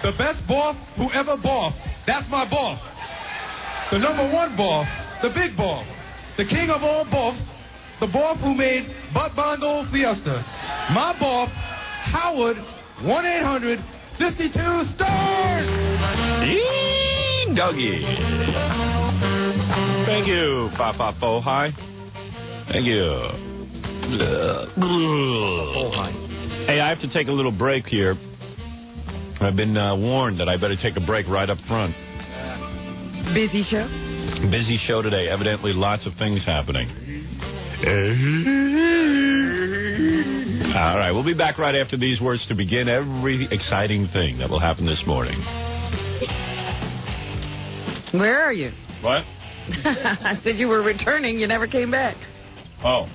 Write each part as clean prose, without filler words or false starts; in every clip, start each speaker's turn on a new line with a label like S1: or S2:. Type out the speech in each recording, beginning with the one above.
S1: The best boss who ever bossed. That's my boss. The number one boss, the big boss, the king of all boss, the boss who made Butt Bondo Fiesta. My boss, Howard, 1-800-52-STARS!
S2: Dougie. Thank you, Fa-Fa-Fo. Hi. Thank you. Oh, hi. Hey, I have to take a little break here. I've been warned that I better take a break right up front.
S3: Busy show?
S2: Busy show today. Evidently, lots of things happening. All right, we'll be back right after these words to begin every exciting thing that will happen this morning.
S3: Where are you?
S2: What?
S3: I said you were returning. You never came back.
S2: Oh.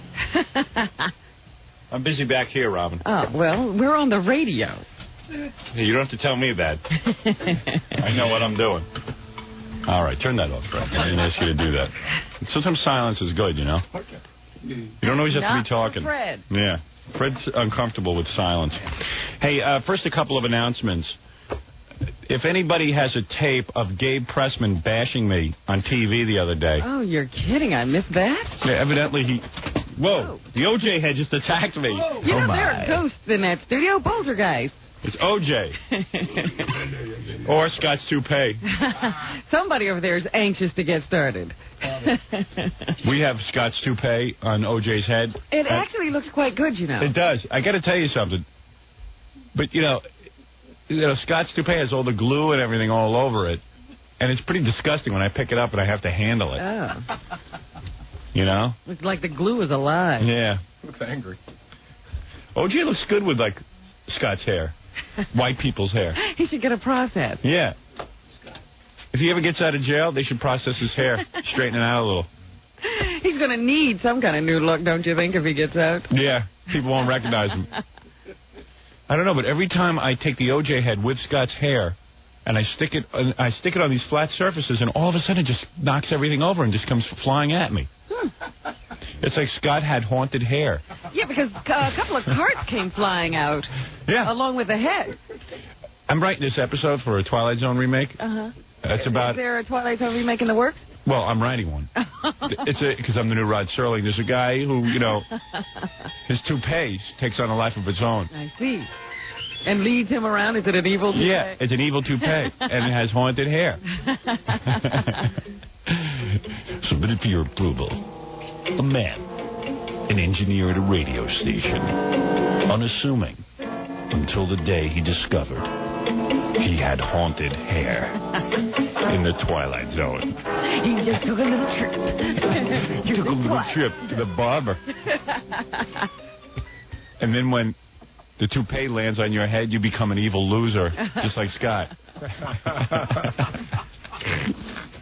S2: I'm busy back here, Robin.
S3: Oh, well, we're on the radio.
S2: You don't have to tell me that. I know what I'm doing. All right, turn that off, Fred. I didn't ask you to do that. Sometimes silence is good, you know? You don't always have to be talking.
S3: Fred.
S2: Yeah. Fred's uncomfortable with silence. Hey, first a couple of announcements. If anybody has a tape of Gabe Pressman bashing me on TV the other day.
S3: Oh, you're kidding. I missed that?
S2: Yeah, evidently he... Whoa, the OJ head just attacked me.
S3: Whoa. You know, there are ghosts in that studio. Poltergeist.
S2: It's OJ. Or Scott's toupee.
S3: Somebody over there is anxious to get started.
S2: We have Scott's toupee on OJ's head.
S3: It actually looks quite good, you know.
S2: It does. I got to tell you something. But, you know, Scott's toupee has all the glue and everything all over it. And it's pretty disgusting when I pick it up and I have to handle it.
S3: Oh.
S2: You know?
S3: Looks like the glue is alive.
S2: Yeah.
S1: Looks angry.
S2: OJ looks good with, like, Scott's hair. White people's hair.
S3: He should get a process.
S2: Yeah. If he ever gets out of jail, they should process his hair, straighten it out a little.
S3: He's going to need some kind of new look, don't you think, if he gets out?
S2: Yeah. People won't recognize him. I don't know, but every time I take the OJ head with Scott's hair and I stick it on these flat surfaces, and all of a sudden it just knocks everything over and just comes flying at me. It's like Scott had haunted hair.
S3: Yeah, because a couple of carts came flying out.
S2: Yeah.
S3: Along with the head.
S2: I'm writing this episode for a Twilight Zone remake.
S3: Uh-huh.
S2: That's about...
S3: Is there a Twilight Zone remake in the works?
S2: Well, I'm writing one. Because I'm the new Rod Serling. There's a guy who, you know, his toupee takes on a life of its own.
S3: I see. And leads him around? Is it an evil toupee?
S2: Yeah, it's an evil toupee. And it has haunted hair. Submitted for your approval. A man, an engineer at a radio station, unassuming until the day he discovered he had haunted hair in the Twilight Zone.
S3: He just took a little trip.
S2: He took a little trip to the barber. And then when the toupee lands on your head, you become an evil loser, just like Scott.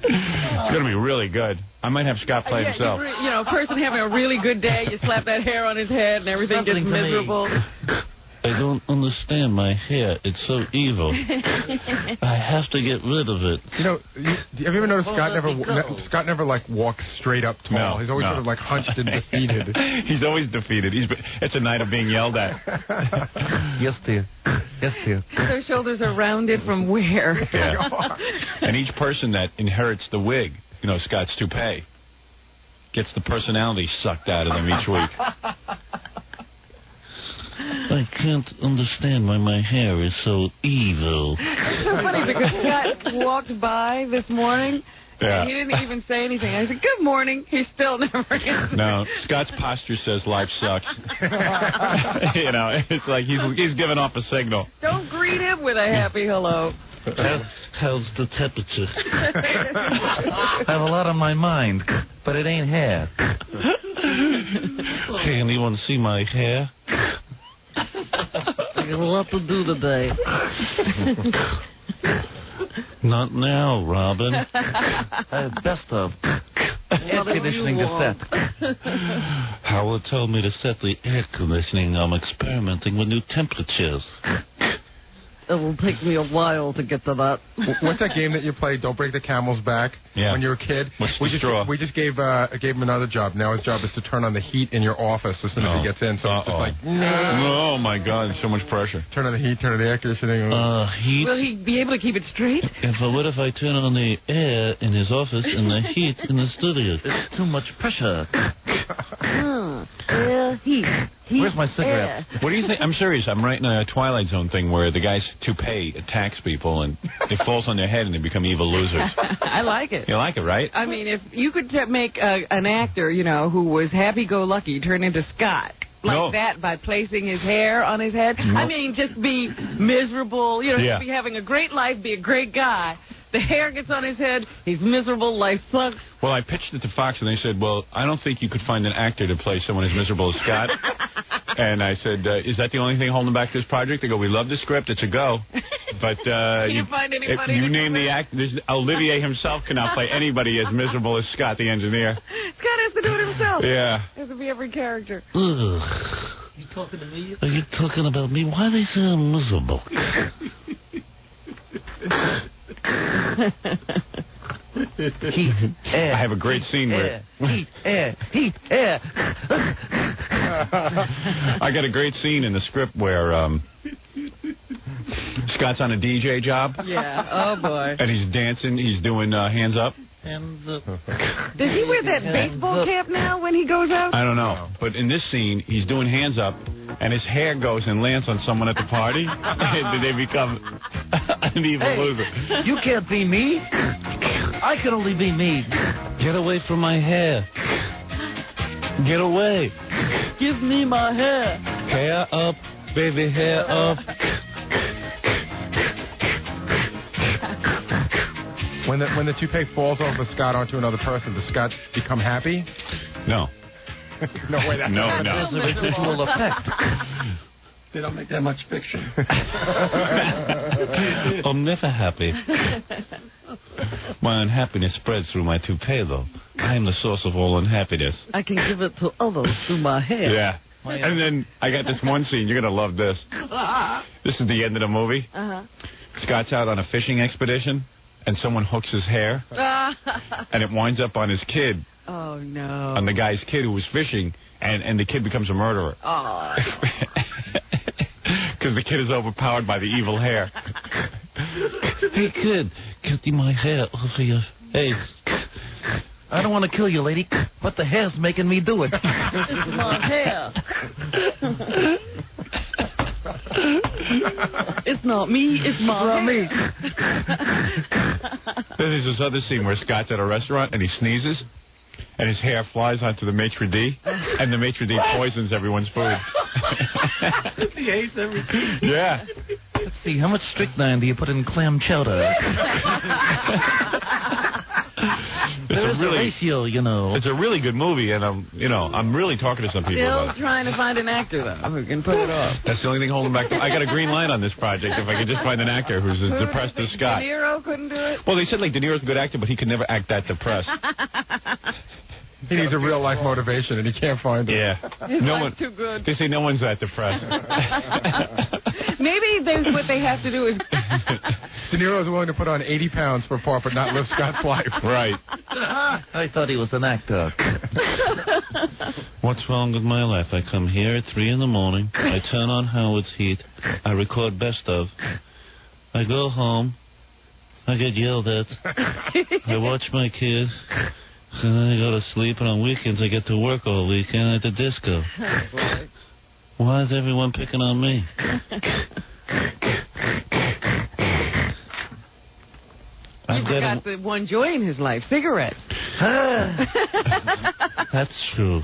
S2: It's going to be really good. I might have Scott play himself.
S3: You know, a person having a really good day, you slap that hair on his head and everything gets miserable.
S4: I don't understand my hair. It's so evil. I have to get rid of it.
S1: You know, have you ever noticed Scott never like walks straight up tall?
S2: No,
S1: he's always sort of like hunched and defeated.
S2: He's always defeated. It's a night of being yelled at.
S4: Yes, dear. Yes, dear.
S3: Their shoulders are rounded from where?
S2: Yeah. And each person that inherits the wig, you know, Scott's toupee, gets the personality sucked out of them each week.
S4: I can't understand why my hair is so evil.
S3: It's so funny because Scott walked by this morning.
S2: Yeah.
S3: He didn't even say anything. I said, good morning. He still never answered.
S2: No, Scott's posture says life sucks. You know, it's like he's giving off a signal.
S3: Don't greet him with a happy hello.
S4: How's the temperature? I have a lot on my mind, but it ain't hair. Hey, anyone see my hair? I got a lot to do today. Not now, Robin. Best of. Air conditioning to set. Howard told me to set the air conditioning. I'm experimenting with new temperatures.
S3: It'll take me a while to get to that.
S1: What's that game that you play? Don't break the camel's back.
S2: Yeah.
S1: When you were a kid.
S2: What's the straw?
S1: We just gave him another job. Now his job is to turn on the heat in your office as soon as he gets in. So it's just like,
S2: oh my God, so much pressure.
S1: Turn on the heat, turn on the air conditioning.
S4: Heat.
S3: Will he be able to keep it straight?
S4: What if I turn on the air in his office and the heat in the studio? It's too much pressure.
S3: Heat.
S4: Where's my cigarette?
S2: What do you think? I'm serious. I'm writing a Twilight Zone thing where the guy's toupee attacks people and it falls on their head and they become evil losers.
S3: I like it.
S2: You like it, right?
S3: I mean, if you could make an actor, who was happy-go-lucky turn into Scott. Like that by placing his hair on his head. I mean, just be miserable, just be having a great life, be a great guy. The hair gets on his head, he's miserable, life sucks.
S2: Well, I pitched it to Fox, and they said, well, I don't think you could find an actor to play someone as miserable as Scott. And I said, is that the only thing holding back this project? They go, we love the script, it's a go. But
S3: Can you find anybody?
S2: If you name the actor, Olivier himself cannot play anybody as miserable as Scott the engineer.
S3: Scott has to do it himself.
S2: Yeah.
S3: It has to be every character.
S4: You talking to me? Are you talking about me? Why they say I'm miserable? Heat, air.
S2: I have a great scene where
S4: heat, air.
S2: I got a great scene in the script where Scott's on a DJ job.
S3: Yeah. Oh boy.
S2: And he's dancing. He's doing hands up.
S3: Does he wear that baseball cap now when he goes out?
S2: I don't know. But in this scene, he's doing hands up, and his hair goes and lands on someone at the party, and they become an evil loser.
S4: You can't be me. I can only be me. Get away from my hair. Get away.
S3: Give me my hair.
S4: Hair up, baby, hair up.
S1: When the toupee falls off of Scott onto another person, does Scott become happy?
S2: No.
S1: No way.
S2: No.
S4: There's a residual effect.
S5: They don't make that much fiction.
S4: I'm never happy. My unhappiness spreads through my toupee, though. I am the source of all unhappiness.
S3: I can give it to others through my hair.
S2: Yeah. And then I got this one scene. You're going to love this. This is the end of the movie. Scott's out on a fishing expedition, and someone hooks his hair, and it winds up on his kid.
S3: Oh, no.
S2: On the guy's kid who was fishing, and the kid becomes a murderer.
S3: Oh.
S2: Because the kid is overpowered by the evil hair.
S4: Hey, kid, get my hair off of your face. I don't want to kill you, lady, but the hair's making me do it.
S3: This is my hair. It's not me, it's my
S4: me.
S2: Then there's this other scene where Scott's at a restaurant and he sneezes, and his hair flies onto the maitre d', and the maitre d' poisons everyone's food.
S5: He hates everything.
S2: Yeah.
S4: Let's see, how much strychnine do you put in clam chowder? There's a ratio,
S2: It's a really good movie, and I'm really talking to some people about it.
S3: Still trying to find an actor, though, who can put it off.
S2: That's the only thing holding back. I got a green light on this project if I could just find an actor who's as depressed as Scott.
S3: De Niro couldn't do it?
S2: Well, they said, De Niro's a good actor, but he could never act that depressed.
S1: He needs a real life motivation, and he can't find it.
S2: Yeah.
S3: His life's too good.
S2: They say no one's that depressed.
S3: Maybe what they have to do is...
S1: De Niro's willing to put on 80 pounds for a part, but not live Scott's life.
S2: Right.
S4: I thought he was an actor. What's wrong with my life? I come here at 3 in the morning. I turn on Howard's Heat. I record best of. I go home. I get yelled at. I watch my kids. And then I go to sleep, and on weekends I get to work all weekend at the disco. Why is everyone picking on me?
S3: He forgot the one joy in his life, cigarettes.
S4: That's true.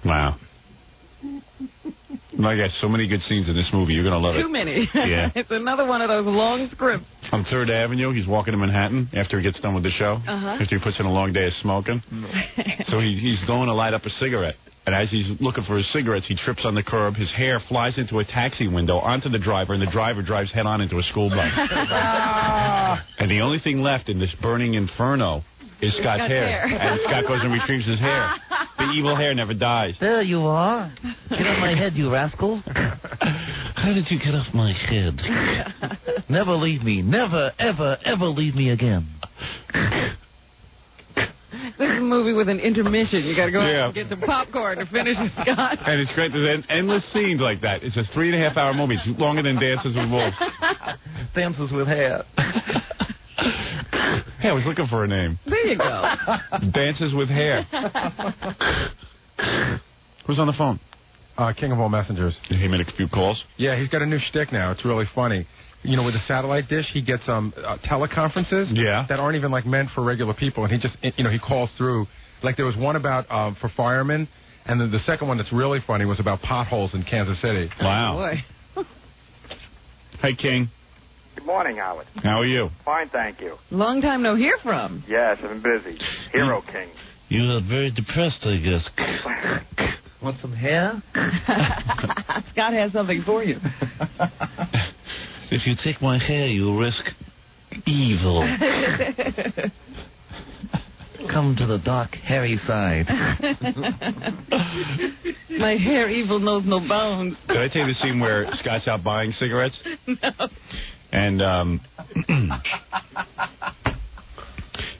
S2: Wow. I got so many good scenes in this movie. You're going to love it.
S3: Too many.
S2: Yeah.
S3: It's another one of those long scripts.
S2: On 3rd Avenue, he's walking to Manhattan after he gets done with the show, after he puts in a long day of smoking. So he's going to light up a cigarette. And as he's looking for his cigarettes, he trips on the curb. His hair flies into a taxi window onto the driver, and the driver drives head-on into a school bus. And the only thing left in this burning inferno is Scott's hair. And Scott goes and retrieves his hair. The evil hair never dies.
S4: There you are. Get on my head, you rascal. How did you get off my head? Never leave me. Never, ever, ever leave me again.
S3: This is a movie with an intermission. You got to go out and get some popcorn to finish it, Scott.
S2: And it's great. There's endless scenes like that. It's a 3.5-hour movie. It's longer than Dances with Wolves.
S4: Dances with Hair.
S2: Hey, I was looking for a name.
S3: There you go.
S2: Dances with Hair. Who's on the phone?
S1: King of all messengers.
S2: He made a few calls.
S1: Yeah, he's got a new shtick now. It's really funny. You know, with the satellite dish, he gets teleconferences that aren't even like meant for regular people, and he just, he calls through. Like there was one about for firemen, and then the second one that's really funny was about potholes in Kansas City.
S2: Wow.
S3: Oh, boy.
S2: Hey, King.
S6: Good morning, Howard.
S2: How are you?
S6: Fine, thank you.
S3: Long time no hear from.
S6: Yes, I've been busy. Hero King.
S4: You are very depressed, I guess. Want some hair?
S3: Scott has something for you.
S4: If you take my hair, you'll risk evil. Come to the dark, hairy side.
S3: My hair evil knows no bounds.
S2: Did I tell you the scene where Scott's out buying cigarettes?
S3: No.
S2: And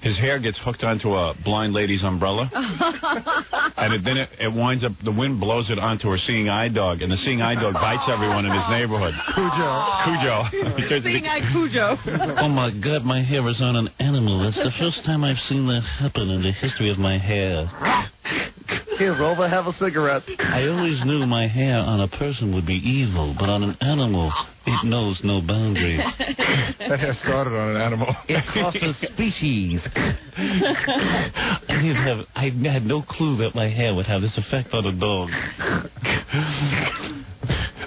S2: his hair gets hooked onto a blind lady's umbrella. And then it winds up, the wind blows it onto her seeing eye dog, and the seeing eye dog bites everyone in his neighborhood. Cujo.
S3: Seeing eye Cujo.
S4: Oh, my God, my hair is on an animal. That's the first time I've seen that happen in the history of my hair.
S5: Here, Rover, have a cigarette.
S4: I always knew my hair on a person would be evil, but on an animal, it knows no boundaries.
S1: That hair started on an animal.
S4: It crosses species. I had no clue that my hair would have this effect on a dog.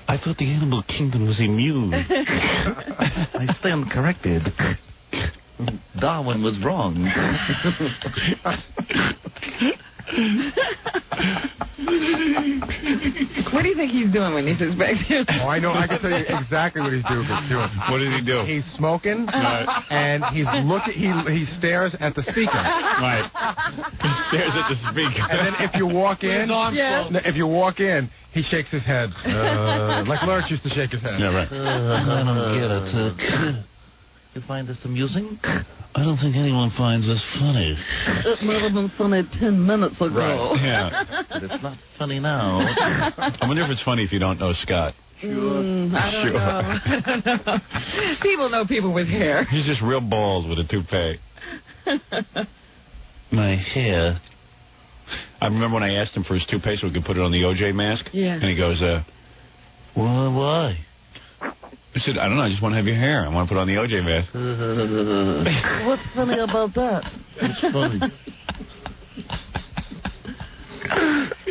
S4: I thought the animal kingdom was immune. I stand corrected. Darwin was wrong.
S3: What do you think he's doing when he sits back there?
S1: Oh, I know. I can tell you exactly what he's doing.
S2: What does he do?
S1: He's smoking, and he's he stares at the speaker.
S2: Right. He stares at the speaker.
S1: And then if you walk in, he shakes his head like Lawrence used to shake his head.
S2: Yeah, right.
S4: I don't get it. You find this amusing? I don't think anyone finds this funny.
S3: It might have been funny 10 minutes ago.
S2: Right. Yeah.
S4: But it's not funny now.
S2: I wonder if it's funny if you don't know Scott.
S3: I don't know. People know people with hair.
S2: He's just real balls with a toupee.
S4: My hair.
S2: I remember when I asked him for his toupee so we could put it on the OJ mask.
S3: Yeah.
S2: And he goes,
S4: Why?
S2: I said, I don't know, I just want to have your hair. I want to put on the OJ mask.
S3: What's funny about that?
S4: It's funny.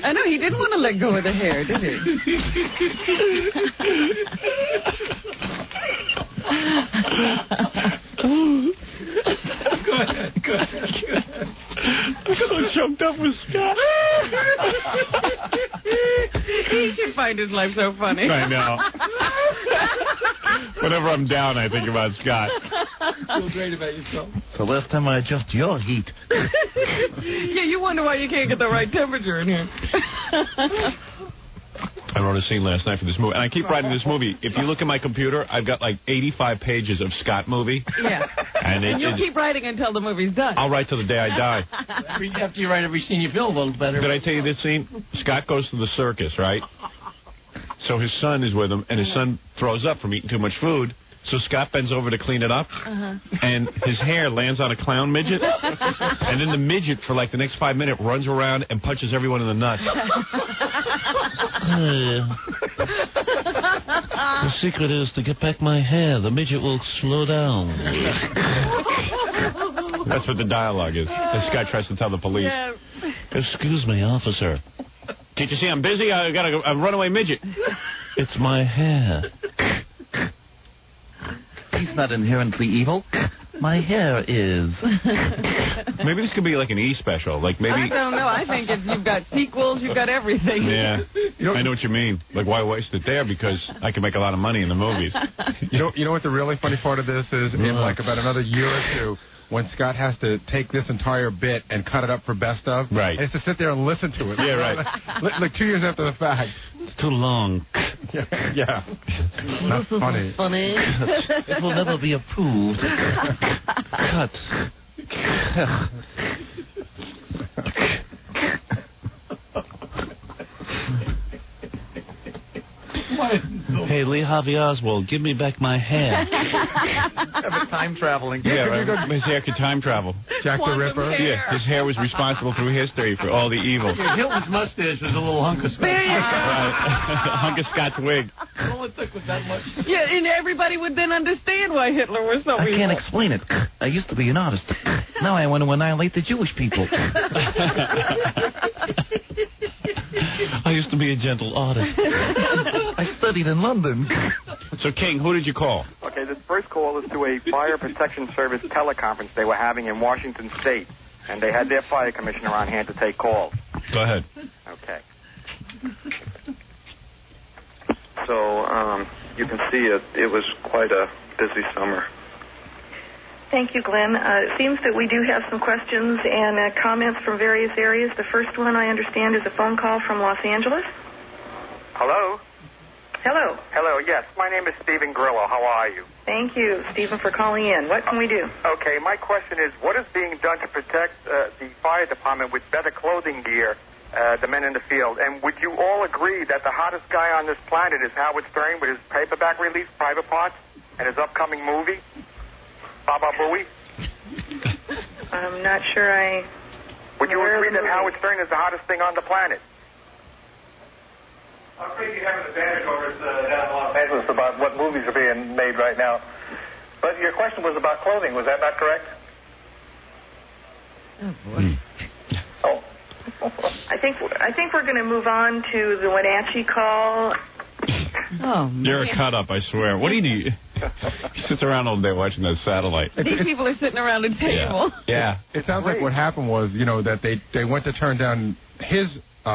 S3: I know, he didn't want to let go of the hair, did he?
S5: Go ahead.
S2: I'm so choked up with Scott.
S3: He should find his life so funny.
S2: I know. Whenever I'm down, I think about Scott.
S5: Feel great about yourself.
S4: So last time I adjust your heat.
S3: Yeah, you wonder why you can't get the right temperature in here.
S2: I wrote a scene last night for this movie, and I keep writing this movie. If you look at my computer, I've got like 85 pages of Scott movie.
S3: Yeah.
S2: And
S3: you'll keep writing until the movie's done.
S2: I'll write till the day I die.
S5: After you write every scene, you feel a little better.
S2: Did I tell you this scene? Scott goes to the circus, right? So his son is with him, and his son throws up from eating too much food. So Scott bends over to clean it up, and his hair lands on a clown midget, and then the midget, for like the next 5 minutes, runs around and punches everyone in the nuts.
S4: The secret is to get back my hair. The midget will slow down.
S2: That's what the dialogue is. And Scott tries to tell the police.
S3: Yeah.
S4: Excuse me, officer.
S2: Can't you see I'm busy? I got a runaway midget.
S4: It's my hair. He's not inherently evil. My hair is.
S2: Maybe this could be like an E special. Like maybe.
S3: I don't know. I think if you've got sequels, you've got everything.
S2: Yeah, I know what you mean. Like, why waste it there? Because I can make a lot of money in the movies.
S1: You know what the really funny part of this is? In like about another year or two, when Scott has to take this entire bit and cut it up for best of,
S2: right?
S1: He has to sit there and listen to it.
S2: Yeah, right.
S1: Like 2 years after the fact.
S4: It's too long.
S1: Yeah. Not funny.
S5: Funny. It will never be approved. Cut. Hey, Lee Harvey Oswald, give me back my hair.
S7: Time traveling.
S2: Yeah, right. His hair could time travel.
S1: Jack the Ripper.
S3: Hair.
S2: Yeah, his hair was responsible through history for all the evil.
S5: Yeah, Hitler's mustache was a little hunk of
S3: There you go.
S2: Right. Hunk of Scott's wig.
S5: All it took was that much.
S3: Yeah, and everybody would then understand why Hitler was so
S5: I
S3: evil.
S5: can't explain it. I used to be an artist. Now I want to annihilate the Jewish people. I used to be a gentle artist. I studied in London.
S2: So, King, who did you call?
S6: Okay, this first call is to a Fire Protection Service teleconference they were having in Washington State, and they had their fire commissioner on hand to take calls.
S2: Go ahead.
S6: Okay.
S8: So you can see it was quite a busy summer.
S9: Thank you, Glenn. It seems that we do have some questions and comments from various areas. The first one, I understand, is a phone call from Los Angeles.
S6: Hello?
S9: Hello.
S6: Hello, yes. My name is Stephen Grillo. How are you?
S9: Thank you, Stephen, for calling in. What can we do?
S6: Okay, my question is, what is being done to protect the fire department with better clothing gear, the men in the field? And would you all agree that the hottest guy on this planet is Howard Stern with his paperback release, Private Parts, and his upcoming movie, Baba Booey?
S9: I'm not sure I...
S6: Would you agree that Howard Stern is the hottest thing on the planet?
S10: I'm afraid you have an advantage over us down in Los Angeles about what movies are being made right now. But your question was about clothing. Was that not correct?
S3: Oh, boy.
S10: Oh.
S9: I think we're going to move on to the Wenatchee call.
S3: Oh,
S2: You're a cut up, I swear. What do you do? He sits around all day watching that satellite.
S3: These people are sitting around a table.
S2: Yeah.
S1: It sounds like what happened was, that they went to turn down his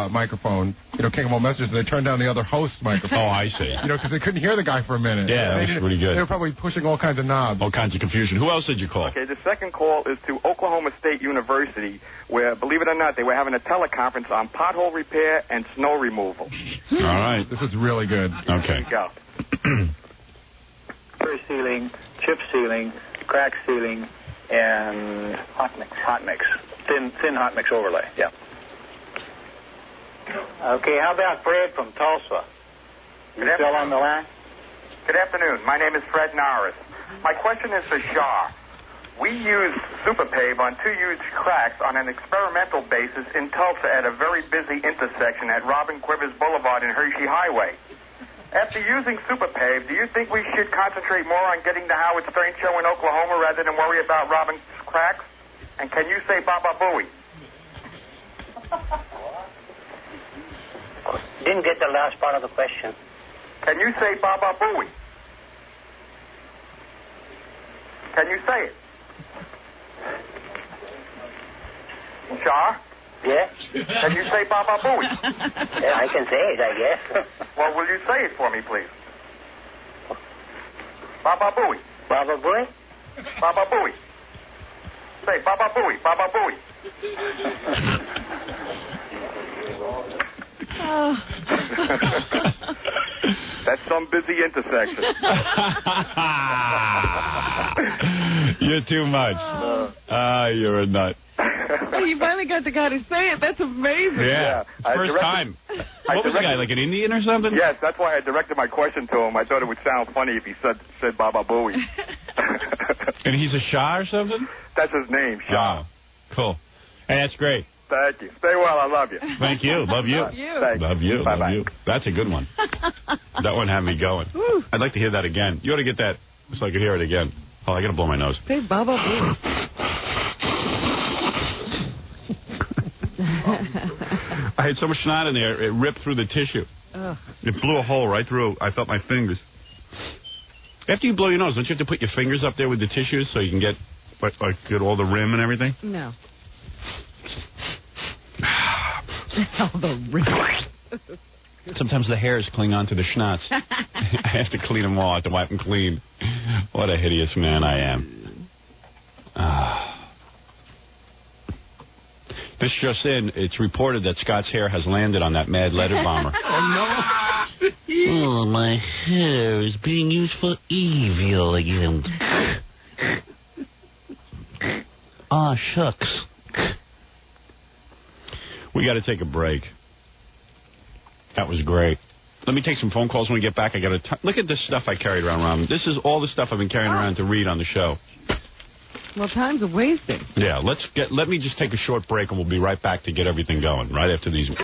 S1: microphone, King of All Messengers, and they turned down the other host's microphone.
S2: Oh, I see.
S1: Because they couldn't hear the guy for a minute.
S2: Yeah, that was pretty good.
S1: They were probably pushing all kinds of knobs.
S2: All kinds of confusion. Who else did you call?
S6: Okay, the second call is to Oklahoma State University, where, believe it or not, they were having a teleconference on pothole repair and snow removal.
S2: All right.
S1: This is really good.
S2: Okay.
S6: There you go.
S10: Spray sealing, chip sealing, crack sealing, and hot mix. Thin hot mix overlay, yeah. Okay, how about Fred from Tulsa? You still on the line?
S6: Good afternoon. My name is Fred Norris. My question is for Shah. We used Super Pave on 2 huge cracks on an experimental basis in Tulsa at a very busy intersection at Robin Quivers Boulevard and Hershey Highway. After using Super Pave, do you think we should concentrate more on getting the Howard Stern show in Oklahoma rather than worry about Robin's cracks? And can you say Baba Booey?
S10: Didn't get the last part of the question.
S6: Can you say Baba Booey? Can you say it? Shah?
S10: Yeah?
S6: Can you say Baba Booey?
S10: Yeah, I can say it, I guess.
S6: Well, will you say it for me, please? Baba Booey.
S10: Baba Booey?
S6: Baba Booey. Say Baba Booey, Baba Booey. That's some busy intersection.
S2: You're too much. You're a nut.
S3: Well, you finally got the guy to say it. That's amazing.
S2: Yeah. First time. What was the guy, like an Indian or something?
S6: Yes, that's why I directed my question to him. I thought it would sound funny if he said Baba Booey.
S2: And he's a Shah or something?
S6: That's his name, Shah.
S2: Oh, cool. Hey, that's great.
S6: Thank you. Stay well. I love you.
S2: Thank you. Love you.
S3: Love you.
S2: Love you.
S6: Bye-bye.
S2: Love you. That's a good one. That one had me going. I'd like to hear that again. You ought to get that so I could hear it again. Oh, I got to blow my nose.
S3: Say Baba Booey.
S2: I had so much snot in there, it ripped through the tissue.
S3: Ugh.
S2: It blew a hole right through. I felt my fingers. After you blow your nose, don't you have to put your fingers up there with the tissues so you can get get all the rim and everything?
S3: No. All the rim.
S2: Sometimes the hairs cling onto the schnatz. I have to clean them all. I have to wipe them clean. What a hideous man I am. This just in, it's reported that Scott's hair has landed on that mad letter bomber.
S5: Oh, no.
S4: Oh, my hair is being used for evil again. Ah, shucks.
S2: We got to take a break. That was great. Let me take some phone calls when we get back. I got to look at this stuff I carried around, Robin. This is all the stuff I've been carrying around to read on the show.
S3: Well, time's a wasting.
S2: Yeah, let me just take a short break, and we'll be right back to get everything going right after these.